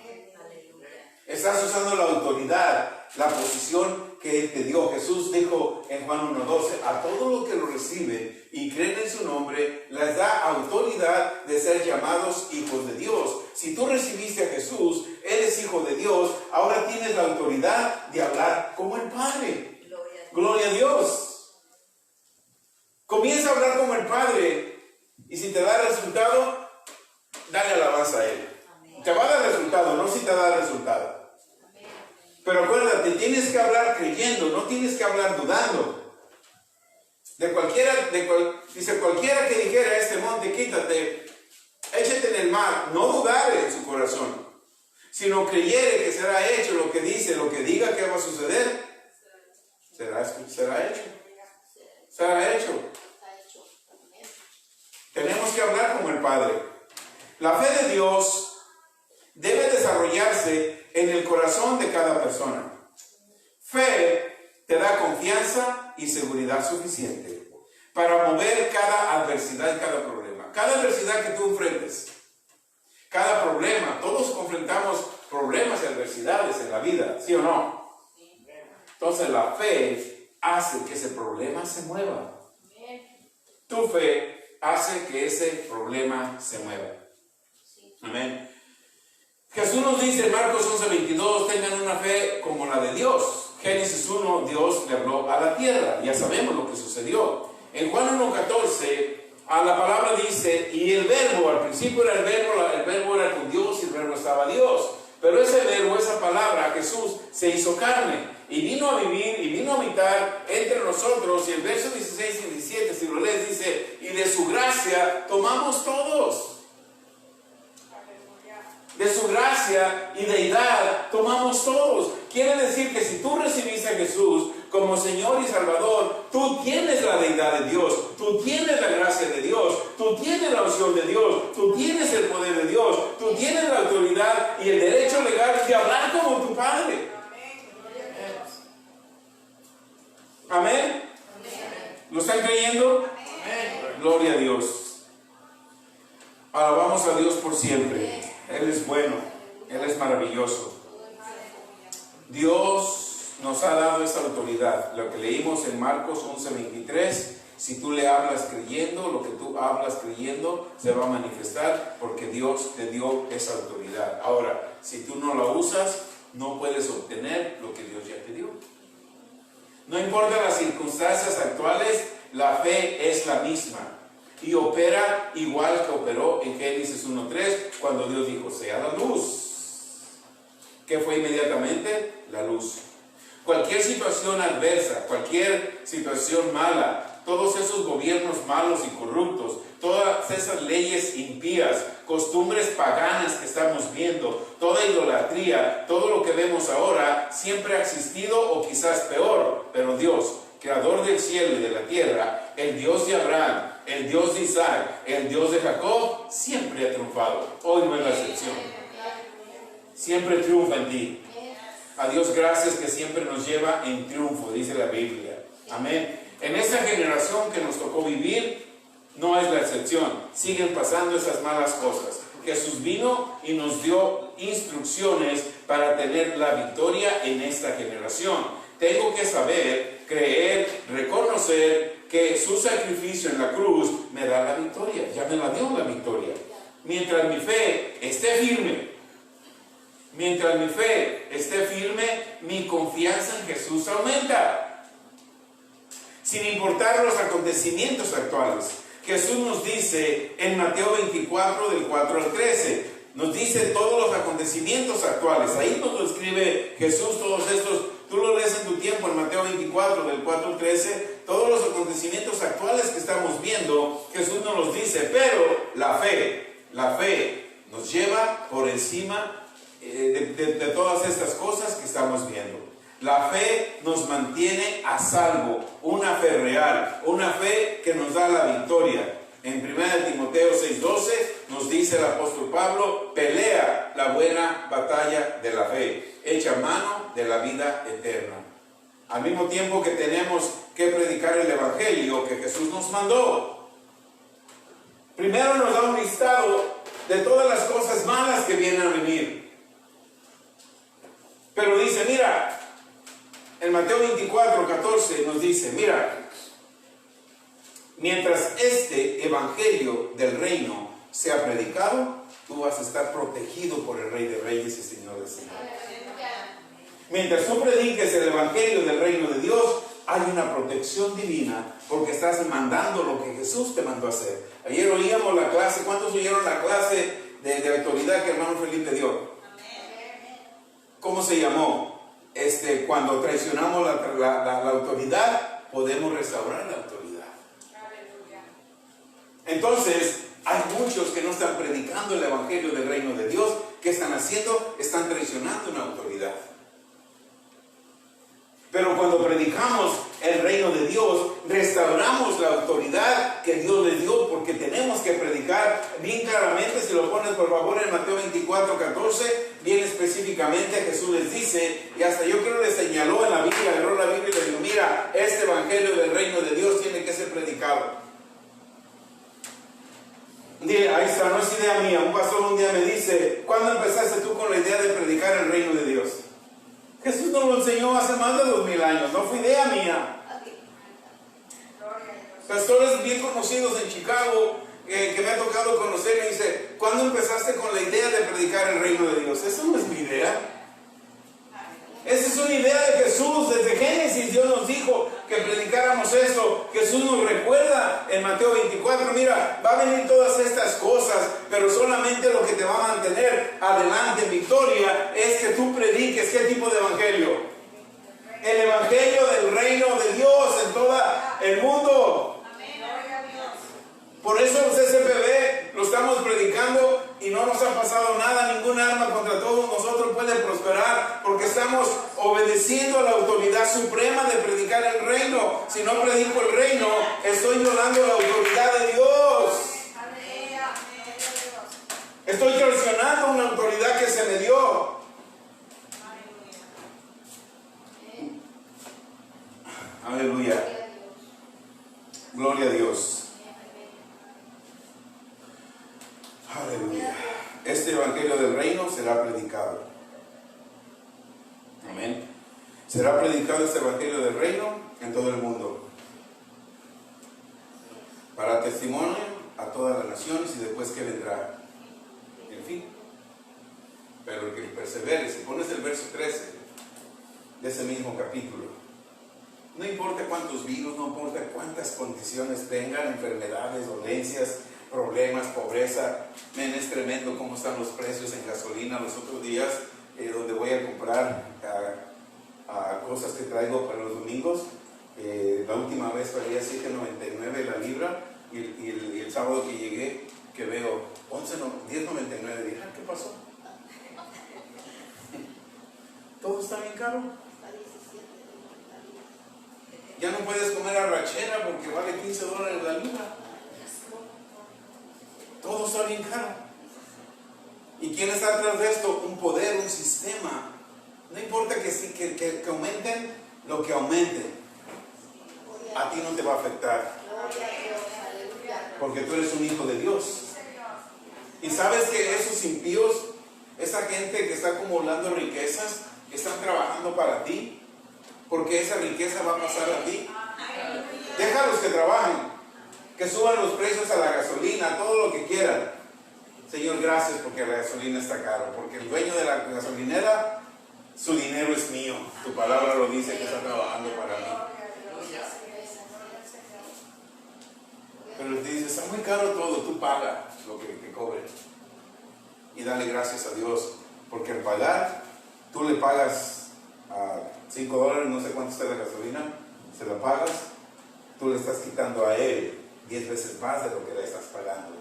Estás usando la autoridad, la posición que Él te dio. Jesús dijo en Juan 1:12, a todo lo que lo recibe y creen en su nombre, les da autoridad de ser llamados hijos de Dios. Si tú recibiste a Jesús, eres hijo de Dios, ahora tienes la autoridad de hablar como el Padre. Gloria a Dios. Comienza a hablar como el Padre y si te da resultado, dale alabanza a Él. Te va a dar resultado, no si te da resultado. Pero acuérdate, tienes que hablar creyendo, no tienes que hablar dudando. Dice cualquiera que dijera a este monte, quítate, échate en el mar, no dudare en su corazón, sino creyere que será hecho lo que dice, lo que diga que va a suceder, será hecho. Será hecho. Tenemos que hablar como el Padre. La fe de Dios debe desarrollarse en el corazón de cada persona. Fe te da confianza y seguridad suficiente para mover cada adversidad y cada problema. Cada adversidad que tú enfrentes, cada problema, todos enfrentamos problemas y adversidades en la vida, ¿sí o no? Entonces la fe hace que ese problema se mueva. Tu fe hace que ese problema se mueva. Amén. Jesús nos dice en Marcos 11:22, tengan una fe como la de Dios. Génesis 1, Dios le habló a la tierra. Ya sabemos lo que sucedió. En Juan 1:14, a la palabra dice, y el verbo, al principio era el verbo era con Dios y el verbo estaba Dios. Pero ese verbo, esa palabra, Jesús, se hizo carne y vino a vivir y vino a habitar entre nosotros. Y el verso 16 y 17, si lo lees, dice, y de su gracia tomamos todos. De su gracia y deidad tomamos todos. Quiere decir que si tú recibiste a Jesús como Señor y Salvador, tú tienes la deidad de Dios, tú tienes la gracia de Dios, tú tienes la unción de Dios, tú tienes el poder de Dios, tú tienes la autoridad y el derecho legal de hablar como tu Padre. Amén. ¿Lo están creyendo? Amén. Gloria a Dios. Alabamos a Dios por siempre. Él es bueno, Él es maravilloso. Dios nos ha dado esa autoridad. Lo que leímos en Marcos 11:23, si tú le hablas creyendo, lo que tú hablas creyendo se va a manifestar porque Dios te dio esa autoridad. Ahora, si tú no la usas, no puedes obtener lo que Dios ya te dio. No importa las circunstancias actuales, la fe es la misma y opera igual que operó en Génesis 1:3 cuando Dios dijo, sea la luz. ¿Qué fue inmediatamente? La luz. Cualquier situación adversa, cualquier situación mala, todos esos gobiernos malos y corruptos, todas esas leyes impías, costumbres paganas que estamos viendo, toda idolatría, todo lo que vemos ahora, siempre ha existido o quizás peor, pero Dios, creador del cielo y de la tierra, el Dios de Abraham, el Dios de Isaac, el Dios de Jacob, siempre ha triunfado. Hoy no es la excepción. Siempre triunfa en ti. A Dios gracias que siempre nos lleva en triunfo, dice la Biblia. Amén. En esta generación que nos tocó vivir, no es la excepción. Siguen pasando esas malas cosas. Jesús vino y nos dio instrucciones para tener la victoria en esta generación. Tengo que saber, creer, reconocer que su sacrificio en la cruz me da la victoria. Ya me la dio la victoria. Mientras mi fe esté firme, mi confianza en Jesús aumenta. Sin importar los acontecimientos actuales. Jesús nos dice en Mateo 24, del 4 al 13, nos dice todos los acontecimientos actuales. Ahí nos lo escribe Jesús, todos estos, tú lo lees en tu tiempo en Mateo 24, del 4 al 13, todos los acontecimientos actuales que estamos viendo, Jesús nos los dice, pero la fe nos lleva por encima de todas estas cosas que estamos viendo. La fe nos mantiene a salvo, una fe real, una fe que nos da la victoria. En 1 Timoteo 6:12 nos dice el apóstol Pablo, pelea la buena batalla de la fe, echa mano de la vida eterna. Al mismo tiempo que tenemos que predicar el evangelio que Jesús nos mandó. Primero nos da un listado de todas las cosas malas que vienen a venir. Pero dice, mira, en Mateo 24, 14 nos dice, mira, mientras este evangelio del reino sea predicado, tú vas a estar protegido por el Rey de Reyes y Señor de Señores. Mientras tú prediques el evangelio del reino de Dios, hay una protección divina porque estás mandando lo que Jesús te mandó a hacer. Ayer oíamos la clase, ¿cuántos oyeron la clase de autoridad que hermano Felipe dio? ¿Cómo se llamó? Cuando traicionamos la autoridad, podemos restaurar la autoridad. Entonces, hay muchos que no están predicando el evangelio del reino de Dios. ¿Qué están haciendo? Están traicionando una autoridad. Pero cuando predicamos el reino de Dios, restauramos la autoridad que Dios les dio, porque tenemos que predicar bien claramente. Si lo pones por favor en Mateo 24, 14, bien específicamente Jesús les dice, y hasta yo creo le señaló en la Biblia, agarró la Biblia y le dijo, mira, este evangelio del reino de Dios tiene que ser predicado. Dile, ahí está, no es idea mía. Un pastor un día me dice, ¿cuándo empezaste tú con la idea de predicar el reino de Dios? Jesús nos lo enseñó hace más de 2000 años, no fue idea mía. Pastores bien conocidos en Chicago que me ha tocado conocer me dice, ¿cuándo empezaste con la idea de predicar el reino de Dios? Eso no es mi idea. Esa es una idea de Jesús. Desde Génesis Dios nos dijo que predicáramos esto. Jesús nos recuerda en Mateo 24, mira, va a venir todas estas cosas, pero solamente lo que te va a mantener adelante en victoria es que tú prediques. ¿Qué tipo de evangelio? El evangelio del reino de Dios en todo el mundo. Por eso los SPB lo estamos predicando y no nos ha pasado nada, ningún arma contra todos nosotros puede prosperar, porque estamos obedeciendo a la autoridad suprema de predicar Si no predico el reino, estoy violando la autoridad de Dios. Estoy traicionando una autoridad que se me dio. Aleluya. Gloria a Dios. Aleluya. Este evangelio del reino será predicado. Amén. Será predicado este evangelio del reino en todo el mundo, para testimonio a todas las naciones, y después que vendrá el fin. Pero el que persevere, si pones el verso 13 de ese mismo capítulo, no importa cuántos virus, no importa cuántas condiciones tengan, enfermedades, dolencias, problemas, pobreza. Es tremendo cómo están los precios en gasolina. Los otros días, donde voy a comprar cosas que traigo para los domingos, la última vez valía $7.99 la libra, y el sábado que llegué, que veo $10.99, dije, ¿qué pasó? ¿Todo está bien caro? Ya no puedes comer arrachera porque vale $15 la libra. Todo está bien caro. ¿Y quién está atrás de esto? Un poder, un sistema. No importa que aumenten lo que aumenten, a ti no te va a afectar, porque tú eres un hijo de Dios. Y sabes que esos impíos, esa gente que está acumulando riquezas, están trabajando para ti, porque esa riqueza va a pasar a ti. Déjalos que trabajen, que suban los precios a la gasolina, a todo lo que quieran. Señor, gracias porque la gasolina está caro, porque el dueño de la gasolinera, su dinero es mío. Tu palabra lo dice, que está trabajando para mí. Pero te dice, está muy caro todo, tú paga lo que te cobre. Y dale gracias a Dios, porque al pagar, tú le pagas a $5, no sé cuánto está la gasolina, se la pagas, tú le estás quitando a él 10 veces más de lo que le estás pagando.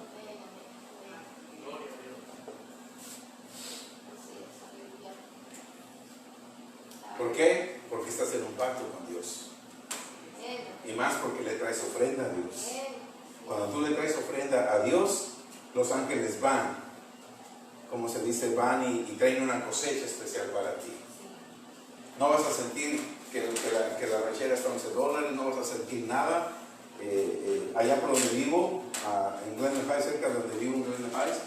¿Por qué? Porque estás en un pacto con Dios. Y más porque le traes ofrenda a Dios. Cuando tú le traes ofrenda a Dios, los ángeles van, como se dice, van y traen una cosecha especial para ti. No vas a sentir que la ranchera está a $11, no vas a sentir nada. Allá por donde vivo, en Glen Heights, cerca de donde vivo en Glen Heights,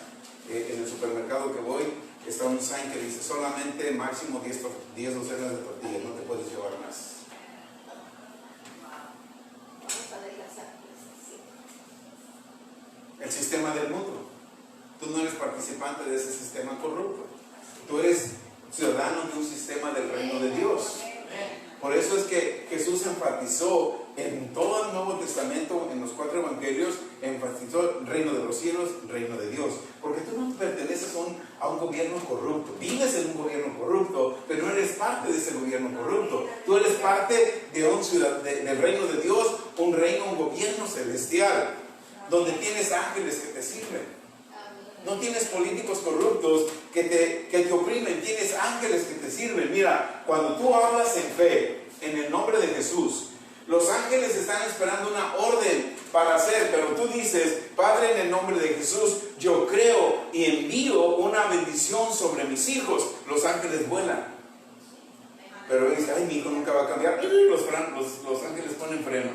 en el supermercado que voy, está un sign que dice solamente máximo 10 docenas de tortillas, no te puedes llevar más. El sistema del mundo. Tú no eres participante de ese sistema corrupto. Tú eres ciudadano de un sistema del reino de Dios. Por eso es que Jesús enfatizó en todo el Nuevo Testamento, en los 4 evangelios, enfatizó el reino de los cielos, reino de Dios. Porque tú no perteneces a un gobierno corrupto. Vives en un gobierno corrupto, pero no eres parte de ese gobierno corrupto. Tú eres parte de del reino de Dios, un reino, un gobierno celestial, donde tienes ángeles que te sirven. No tienes políticos corruptos que te oprimen, tienes ángeles que te sirven. Mira, cuando tú hablas en fe, en el nombre de Jesús, los ángeles están esperando una orden para hacer, pero tú dices, Padre, en el nombre de Jesús, yo creo y envío una bendición sobre mis hijos. Los ángeles vuelan. Pero él dice, ay, mi hijo nunca va a cambiar. Los ángeles ponen freno,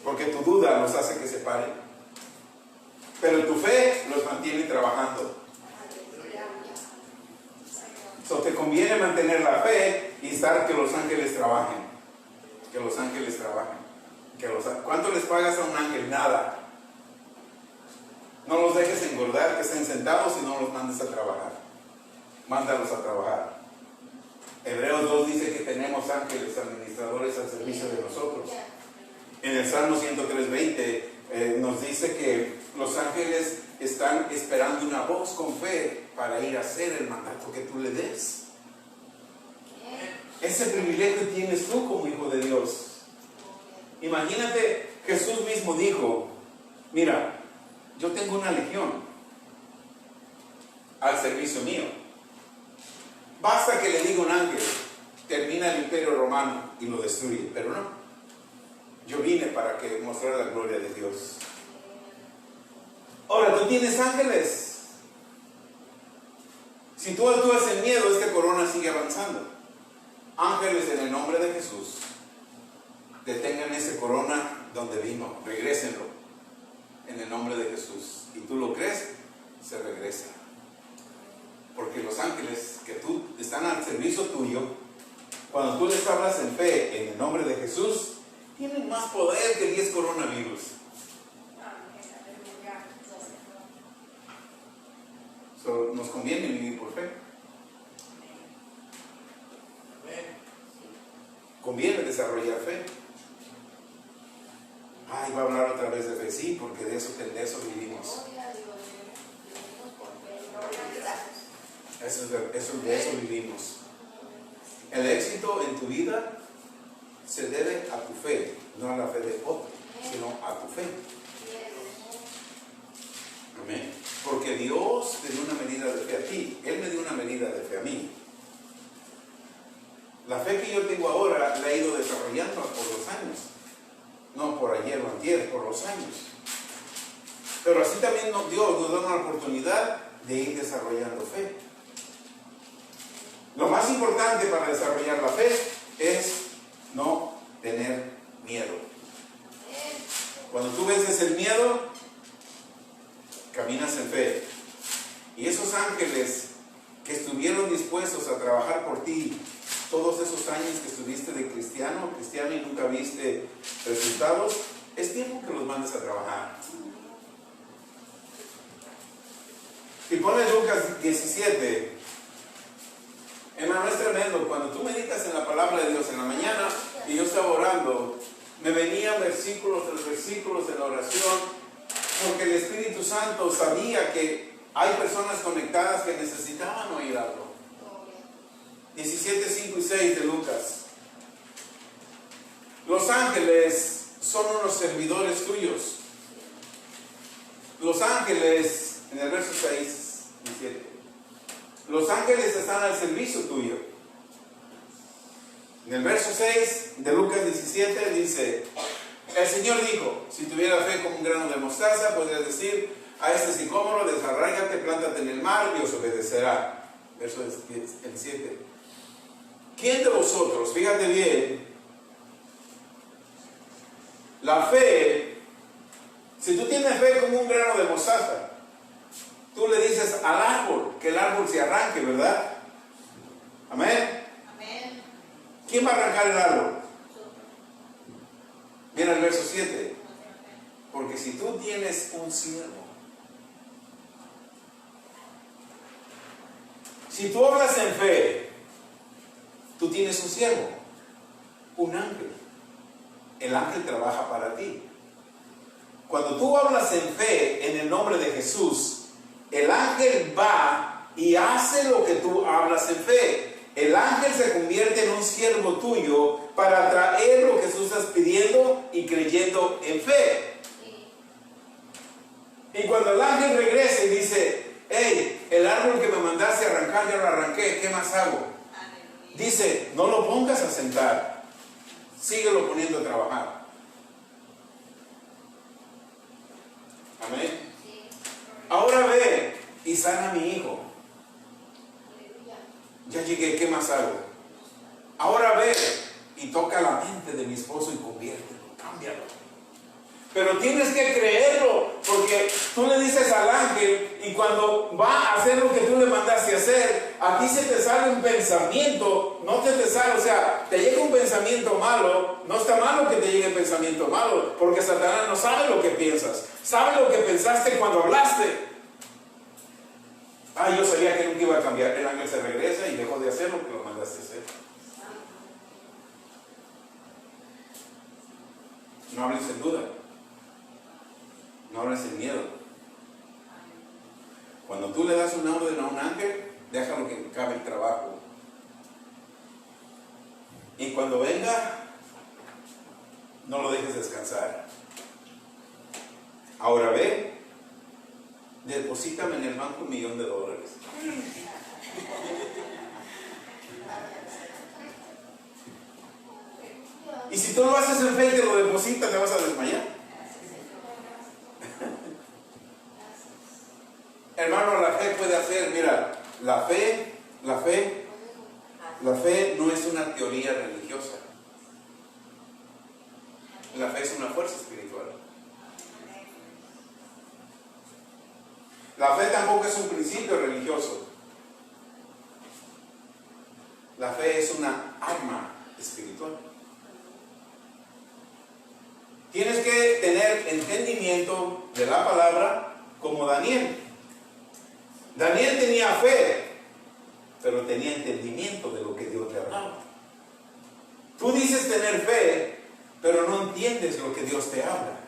porque tu duda los hace que se paren. Pero tu fe los mantiene trabajando. Te conviene mantener la fe y estar que los ángeles trabajen. Que los ángeles trabajen. ¿Cuánto les pagas a un ángel? Nada. No los dejes engordar, que estén sentados, y no los mandes a trabajar. Mándalos a trabajar. Hebreos 2 dice que tenemos ángeles administradores al servicio de nosotros. En el Salmo 103:20 nos dice que los ángeles están esperando una voz con fe para ir a hacer el mandato que tú le des. Ese privilegio tienes tú como hijo de Dios. Imagínate, Jesús mismo dijo, mira, yo tengo una legión al servicio mío. Basta que le diga un ángel, termina el imperio romano y lo destruye, pero no. para que mostrar la gloria de Dios. Ahora, tú tienes ángeles. Si tú actúas en miedo, esta corona sigue avanzando. Ángeles, en el nombre de Jesús, detengan esa corona donde vino, regrésenlo en el nombre de Jesús. Y tú lo crees, se regresa. Porque los ángeles que tú están al servicio tuyo, cuando tú les hablas en fe en el nombre de Jesús, tienen más poder que 10 coronavirus. So, nos conviene vivir por fe. Conviene desarrollar fe. Ay, va a hablar otra vez de fe, sí, porque de eso vivimos. De eso vivimos. El éxito en tu vida se debe a tu fe, no a la fe de otro, sino a tu fe. Amén. Porque Dios te dio una medida de fe a ti. Él me dio una medida de fe a mí. La fe que yo tengo ahora la he ido desarrollando por los años. No por ayer o antier, por los años. Pero así también Dios nos da una oportunidad de ir desarrollando fe. Lo más importante para desarrollar la fe es no tener miedo. Cuando tú vences el miedo, caminas en fe. Y esos ángeles que estuvieron dispuestos a trabajar por ti todos esos años que estuviste de cristiano y nunca viste resultados, es tiempo que los mandes a trabajar. Si pones Lucas 17, hermano, es tremendo. Cuando tú meditas en la palabra de Dios en la mañana y yo estaba orando, me venían versículos tras versículos en la oración, porque el Espíritu Santo sabía que hay personas conectadas que necesitaban oír algo. 17, 5 y 6 de Lucas. Los ángeles son unos servidores tuyos. Los ángeles, en el verso 6 y 7, los ángeles están al servicio tuyo. En el verso 6 de Lucas 17 dice: el Señor dijo, si tuviera fe como un grano de mostaza, podrías decir a este sicómoro, desarráigate, plántate en el mar, y os obedecerá. Verso 7. ¿Quién de vosotros, fíjate bien, la fe, si tú tienes fe como un grano de mostaza, tú le dices al árbol que el árbol se arranque, ¿verdad? Amén. Amén. ¿Quién va a arrancar el árbol? Mira el verso 7. Porque si tú tienes un siervo, si tú hablas en fe, tú tienes un siervo, un ángel. El ángel trabaja para ti. Cuando tú hablas en fe en el nombre de Jesús, el ángel va y hace lo que tú hablas en fe. El ángel se convierte en un siervo tuyo para traer lo que tú estás pidiendo y creyendo en fe. Y cuando el ángel regresa y dice: hey, el árbol que me mandaste a arrancar ya lo arranqué, ¿qué más hago? Dice: no lo pongas a sentar, síguelo poniendo a trabajar. Amén. Ahora ve y sana a mi hijo. Ya llegué, ¿qué más hago? Ahora ve y toca la mente de mi esposo y conviértelo, cámbialo. Pero tienes que creerlo, porque tú le dices al ángel y cuando va a hacer lo que tú le mandaste a hacer, a ti se te sale un pensamiento, no te sale, o sea, te llega un pensamiento malo. No está malo que te llegue pensamiento malo, porque Satanás no sabe lo que piensas, sabe lo que pensaste cuando hablaste. Yo sabía que nunca iba a cambiar. El ángel se regresa y dejó de hacer lo que lo mandaste a hacer. No hables en duda, no hables en miedo. Cuando tú le das una orden a un ángel, déjalo que acabe el trabajo. Y cuando venga, no lo dejes descansar. Ahora ve, deposítame en el banco $1,000,000. Y si tú lo haces en fe y te lo depositas, te vas a desmayar. Hermano, la fe puede hacer, mira, la fe no es una teoría religiosa. La fe es una fuerza espiritual. La fe tampoco es un principio religioso. La fe es una arma espiritual. Tienes que tener entendimiento de la palabra como Daniel. Daniel tenía fe, pero tenía entendimiento de lo que Dios le hablaba. Tú dices tener fe, pero no entiendes lo que Dios te habla.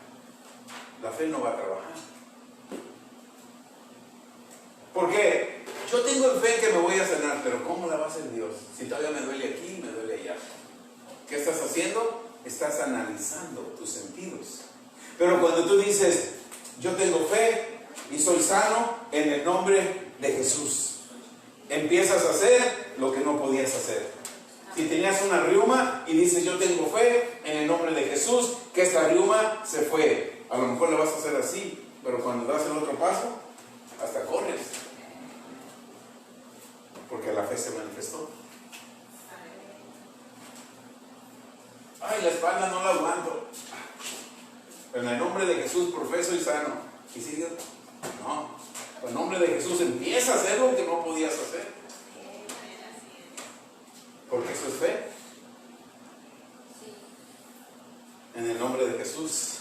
La fe no va a trabajar. Porque yo tengo fe que me voy a sanar, pero ¿cómo la va a hacer Dios? Si todavía me duele aquí y me duele allá. ¿Qué estás haciendo? Estás analizando tus sentidos. Pero cuando tú dices, yo tengo fe y soy sano en el nombre de Jesús, empiezas a hacer lo que no podías hacer. Si tenías una riuma y dices, yo tengo fe en el nombre de Jesús, que esta riuma se fue. A lo mejor le vas a hacer así, pero cuando das el otro paso, hasta corres. Porque la fe se manifestó. Ay, la espalda no la aguanto. En el nombre de Jesús profeso y sano. ¿Y sigue? No. En el nombre de Jesús empieza a hacer lo que no podías hacer. Porque eso es fe. En el nombre de Jesús.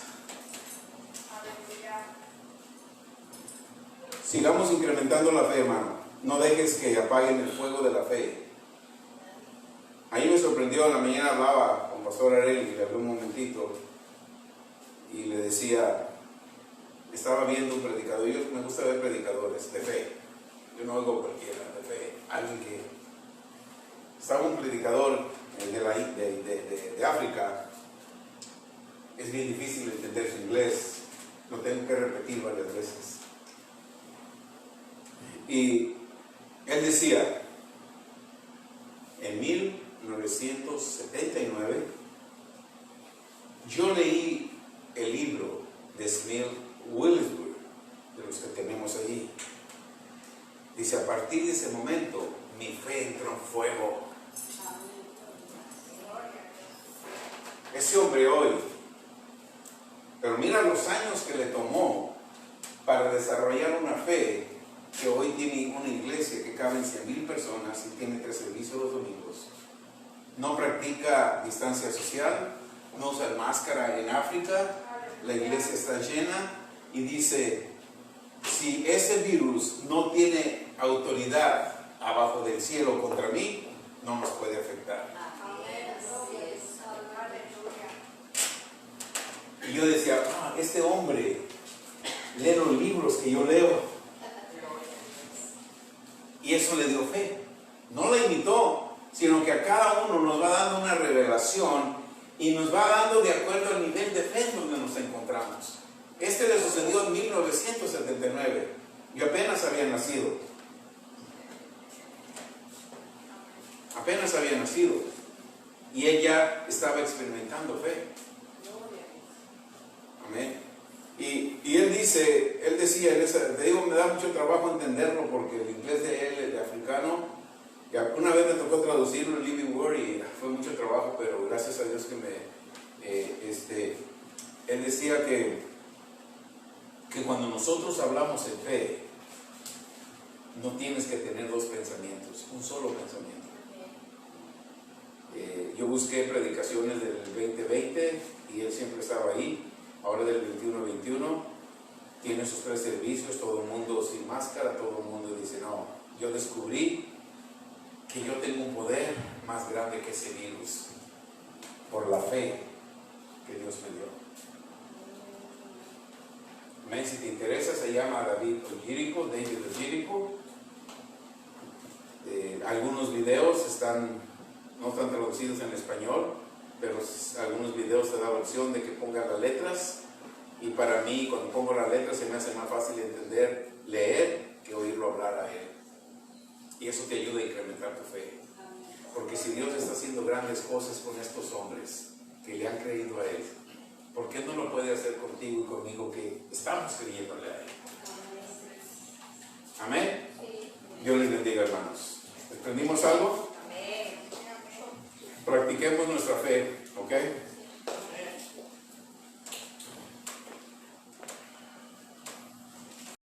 Sigamos incrementando la fe, hermano. No dejes que apaguen el fuego de la fe. Ahí me sorprendió, en la mañana hablaba con Pastor Arel y le hablé un momentito y le decía, estaba viendo un predicador. Yo me gusta ver predicadores de fe. Yo no oigo cualquiera, de fe. Alguien que... Estaba un predicador de África. Es bien difícil entender su inglés. Lo tengo que repetir varias veces. Y él decía, en 1979, yo leí el libro de Smith Wigglesworth, de los que tenemos ahí. Dice, a partir de ese momento, mi fe entró en fuego. Ese hombre hoy, pero mira los años que le tomó para desarrollar una fe, que hoy tiene una iglesia que cabe en 100,000 personas y tiene 3 servicios los domingos. No practica distancia social, no usa máscara en África, la iglesia está llena y dice, si ese virus no tiene autoridad abajo del cielo contra mí, no nos puede afectar. Y yo decía, este hombre lee los libros que yo leo. Y eso le dio fe. No la imitó, sino que a cada uno nos va dando una revelación y nos va dando de acuerdo al nivel de fe en donde nos encontramos. Este le sucedió en 1979. Yo apenas había nacido. Apenas había nacido. Y ella estaba experimentando fe. Amén. Y él decía, te digo, me da mucho trabajo entenderlo porque el inglés de él es de africano. Y una vez me tocó traducirlo en Living Word y fue mucho trabajo, pero gracias a Dios que él decía que cuando nosotros hablamos en fe, no tienes que tener 2 pensamientos, un solo pensamiento. Yo busqué predicaciones del 2020 y él siempre estaba ahí. Ahora del 21-21 tiene sus 3 servicios, todo el mundo sin máscara, todo el mundo dice, no, yo descubrí que yo tengo un poder más grande que ese virus, por la fe que Dios me dio. Amén. Si te interesa, se llama David Ojirico, David Ojirico. Algunos videos no están traducidos en español, pero algunos videos te da la opción de que pongas las letras, y para mí cuando pongo las letras se me hace más fácil entender, leer, que oírlo hablar a él, y eso te ayuda a incrementar tu fe, porque si Dios está haciendo grandes cosas con estos hombres, que le han creído a Él, ¿por qué no lo puede hacer contigo y conmigo que estamos creyéndole a Él? Amén. Dios les bendiga, hermanos. ¿Entendimos algo? Amén. Practiquemos nuestra fe, ¿ok?